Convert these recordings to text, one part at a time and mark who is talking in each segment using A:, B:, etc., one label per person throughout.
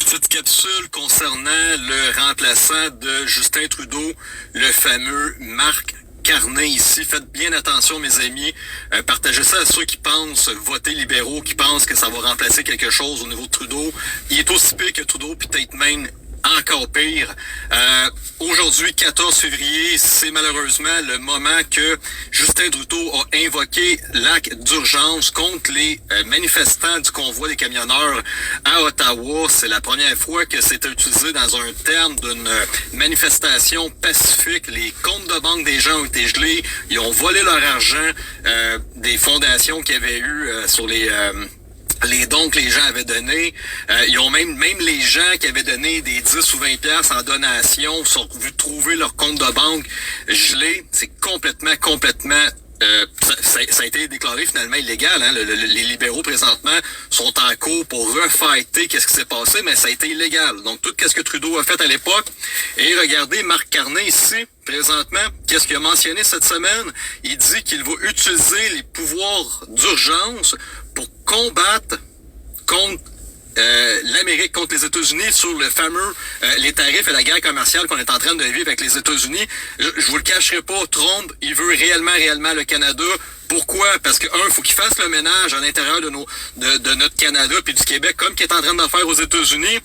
A: Petite capsule concernant le remplaçant de Justin Trudeau, le fameux Marc Carney ici. Faites bien attention, mes amis. Partagez ça à ceux qui pensent voter libéraux, qui pensent que ça va remplacer quelque chose au niveau de Trudeau. Il est aussi pire que Trudeau, peut-être même encore pire. Aujourd'hui, 14 février, c'est malheureusement le moment que Justin Trudeau a invoqué l'acte d'urgence contre les manifestants du convoi des camionneurs à Ottawa. C'est la première fois que c'est utilisé dans un terme d'une manifestation pacifique. Les comptes de banque des gens ont été gelés. Ils ont volé leur argent des fondations qu'il y avait eu sur les dons que les gens avaient donnés. Ils ont même les gens qui avaient donné des 10 ou 20 piastres en donation sont vu trouver leur compte de banque gelé. C'est complètement ça a été déclaré finalement illégal. Hein? Les libéraux présentement sont en cours pour refighter qu'est-ce qui s'est passé, mais ça a été illégal. Donc tout ce que Trudeau a fait à l'époque. Et regardez Marc Carney ici, présentement, qu'est-ce qu'il a mentionné cette semaine? Il dit qu'il va utiliser les pouvoirs d'urgence pour combattre contre l'Amérique, contre les États-Unis sur le fameux les tarifs et la guerre commerciale qu'on est en train de vivre avec les États-Unis. Je vous le cacherai pas, Trump, il veut réellement le Canada. Pourquoi? Parce que, il faut qu'il fasse le ménage à l'intérieur de notre Canada puis du Québec, comme qu'il est en train de faire aux États-Unis.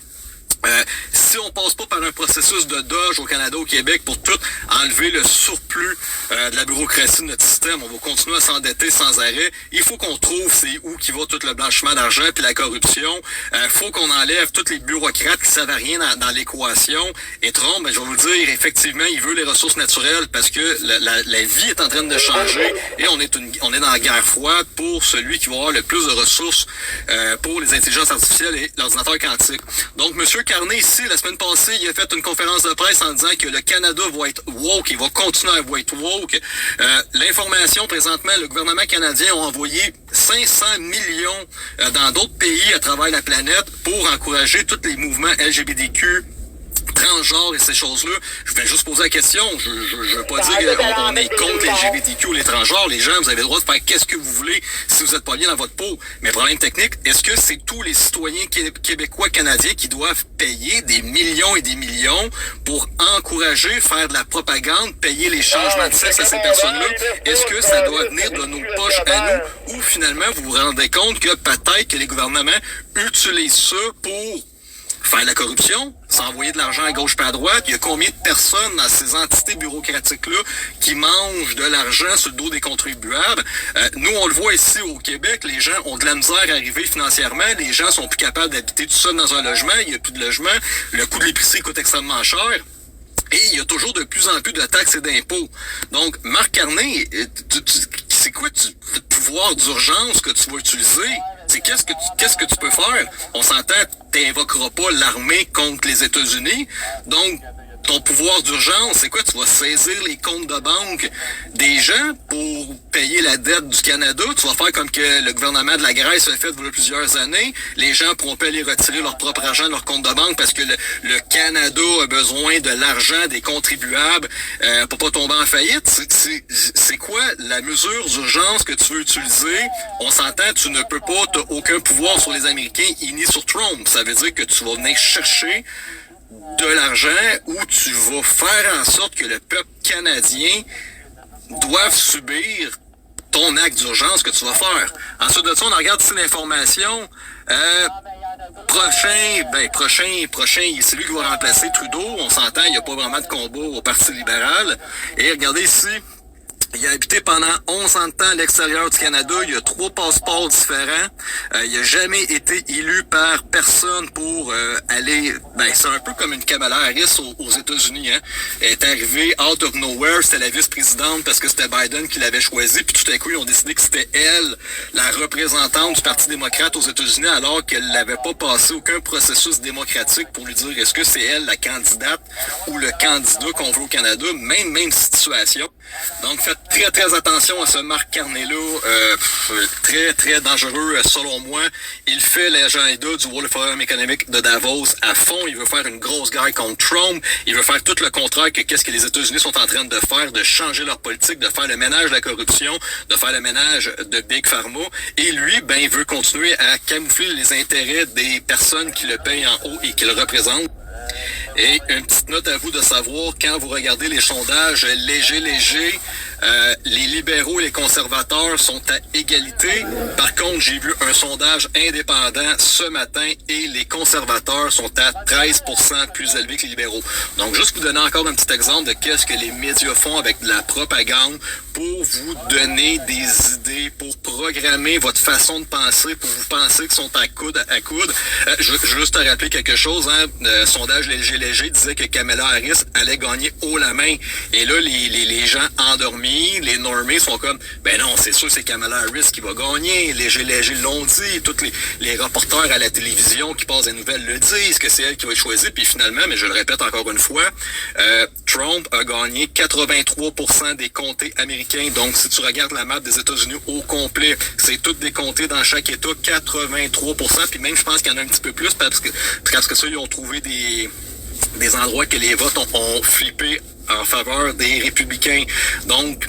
A: Si on passe pas par un processus de doge au Canada, au Québec, pour tout enlever le surplus de la bureaucratie de notre système, on va continuer à s'endetter sans arrêt. Il faut qu'on trouve c'est où qui va tout le blanchiment d'argent puis la corruption. Faut qu'on enlève tous les bureaucrates qui savent à rien dans l'équation. Et Trump, je vais vous le dire, effectivement, il veut les ressources naturelles parce que la vie est en train de changer et on est dans la guerre froide pour celui qui va avoir le plus de ressources pour les intelligences artificielles et l'ordinateur quantique. Donc, Monsieur Carney, ici, la semaine passée, il a fait une conférence de presse en disant que le Canada va être woke, il va continuer à être woke. L'information, présentement, le gouvernement canadien a envoyé 500 millions dans d'autres pays à travers la planète pour encourager tous les mouvements LGBTQ, transgenres et ces choses-là. Je vais juste poser la question. Je veux pas dire qu'on est contre les LGBTQ ou les transgenres. Les gens, vous avez le droit de faire qu'est-ce que vous voulez si vous êtes pas bien dans votre peau. Mais problème technique, est-ce que c'est tous les citoyens québécois, canadiens qui doivent payer des millions et des millions pour encourager, faire de la propagande, payer les changements de sexe à ces personnes-là? Est-ce que ça doit venir de nos poches à nous ou finalement vous vous rendez compte que peut-être que les gouvernements utilisent ça pour faire la corruption, s'envoyer de l'argent à gauche et à droite? Il y a combien de personnes dans ces entités bureaucratiques-là qui mangent de l'argent sur le dos des contribuables? Nous, on le voit ici au Québec, les gens ont de la misère à arriver financièrement, les gens sont plus capables d'habiter tout seul dans un logement, il n'y a plus de logement, le coût de l'épicerie coûte extrêmement cher. Et il y a toujours de plus en plus de taxes et d'impôts. Donc, Marc Carney, c'est quoi le pouvoir d'urgence que tu vas utiliser? C'est qu'est-ce que tu peux faire? On s'entend, t'invoqueras pas l'armée contre les États-Unis. Donc, ton pouvoir d'urgence, c'est quoi? Tu vas saisir les comptes de banque des gens pour payer la dette du Canada. Tu vas faire comme que le gouvernement de la Grèce a fait il y a plusieurs années. Les gens pourront pas aller retirer leur propre argent de leur compte de banque parce que le Canada a besoin de l'argent des contribuables pour pas tomber en faillite. C'est quoi la mesure d'urgence que tu veux utiliser? On s'entend, tu ne peux pas, t'as aucun pouvoir sur les Américains ni sur Trump. Ça veut dire que tu vas venir chercher de l'argent où tu vas faire en sorte que le peuple canadien doive subir ton acte d'urgence que tu vas faire. Ensuite de ça, on regarde ici l'information. Prochain, c'est lui qui va remplacer Trudeau. On s'entend, il n'y a pas vraiment de combat au Parti libéral. Et regardez ici, il a habité pendant 11 ans de temps à l'extérieur du Canada. Il a 3 passeports différents. Il n'a jamais été élu par personne pour aller... c'est un peu comme une Kamala Harris aux États-Unis. Hein. Elle est arrivée out of nowhere. C'était la vice-présidente parce que c'était Biden qui l'avait choisie. Puis tout à coup, ils ont décidé que c'était elle, la représentante du Parti démocrate aux États-Unis, alors qu'elle n'avait pas passé aucun processus démocratique pour lui dire est-ce que c'est elle la candidate ou le candidat qu'on veut au Canada. Même situation. Donc, faites très, très attention à ce Mark Carney-là. Très, très dangereux, selon moi. Il fait l'agenda du World Forum Economic de Davos à fond. Il veut faire une grosse guerre contre Trump. Il veut faire tout le contraire que qu'est-ce que les États-Unis sont en train de faire, de changer leur politique, de faire le ménage de la corruption, de faire le ménage de Big Pharma. Et lui, ben, il veut continuer à camoufler les intérêts des personnes qui le payent en haut et qui le représentent. Et une petite note à vous de savoir, quand vous regardez les sondages légers, les libéraux et les conservateurs sont à égalité. Par contre, j'ai vu un sondage indépendant ce matin et les conservateurs sont à 13% plus élevés que les libéraux. Donc, juste vous donner encore un petit exemple de qu'est-ce que les médias font avec de la propagande pour vous donner des idées, pour programmer votre façon de penser, pour vous penser qu'ils sont à coude à coude. Je veux juste te rappeler quelque chose, hein. Le sondage léger disait que Kamala Harris allait gagner haut la main. Et là, les gens endormis, les normies sont comme, ben non, c'est sûr c'est Kamala Harris qui va gagner. Léger l'ont dit. Tous les reporters à la télévision qui passent des nouvelles le disent, que c'est elle qui va être choisie. Puis finalement, mais je le répète encore une fois, Trump a gagné 83% des comtés américains. Donc, si tu regardes la map des États-Unis au complet, c'est toutes des comtés dans chaque État, 83%. Puis même, je pense qu'il y en a un petit peu plus parce que ça, ils ont trouvé des endroits que les votes ont flippé en faveur des républicains. Donc,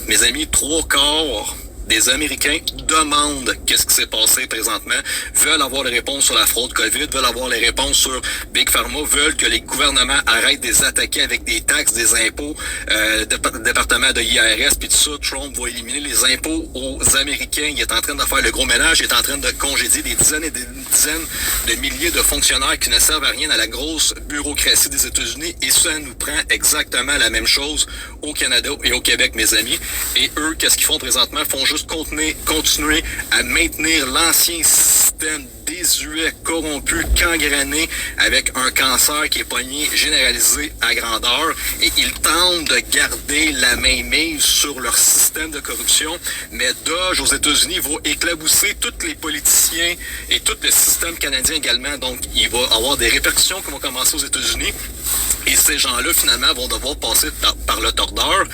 A: mes amis, 3/4 des Américains demandent qu'est-ce qui s'est passé présentement, veulent avoir les réponses sur la fraude COVID, veulent avoir les réponses sur Big Pharma, veulent que les gouvernements arrêtent de les attaquer avec des taxes, des impôts, département de IRS, puis tout ça. Trump va éliminer les impôts aux Américains. Il est en train de faire le gros ménage, il est en train de congédier des dizaines et des dizaines de milliers de fonctionnaires qui ne servent à rien à la grosse bureaucratie des États-Unis, et ça nous prend exactement la même chose au Canada et au Québec, mes amis. Et eux, qu'est-ce qu'ils font présentement? Ils font juste continuer à maintenir l'ancien système désuet, corrompu, gangréné, avec un cancer qui est pogné généralisé à grandeur, et ils tentent de garder la mainmise sur leur système de corruption, mais Dodge aux États-Unis va éclabousser tous les politiciens et tout le système canadien également. Donc il va avoir des répercussions qui vont commencer aux États-Unis. Et ces gens-là, finalement, vont devoir passer par le tordeur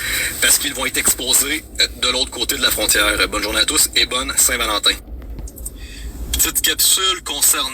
A: parce qu'ils vont être exposés de l'autre côté de la frontière. Bonne journée à tous et bonne Saint-Valentin. Petite capsule concernant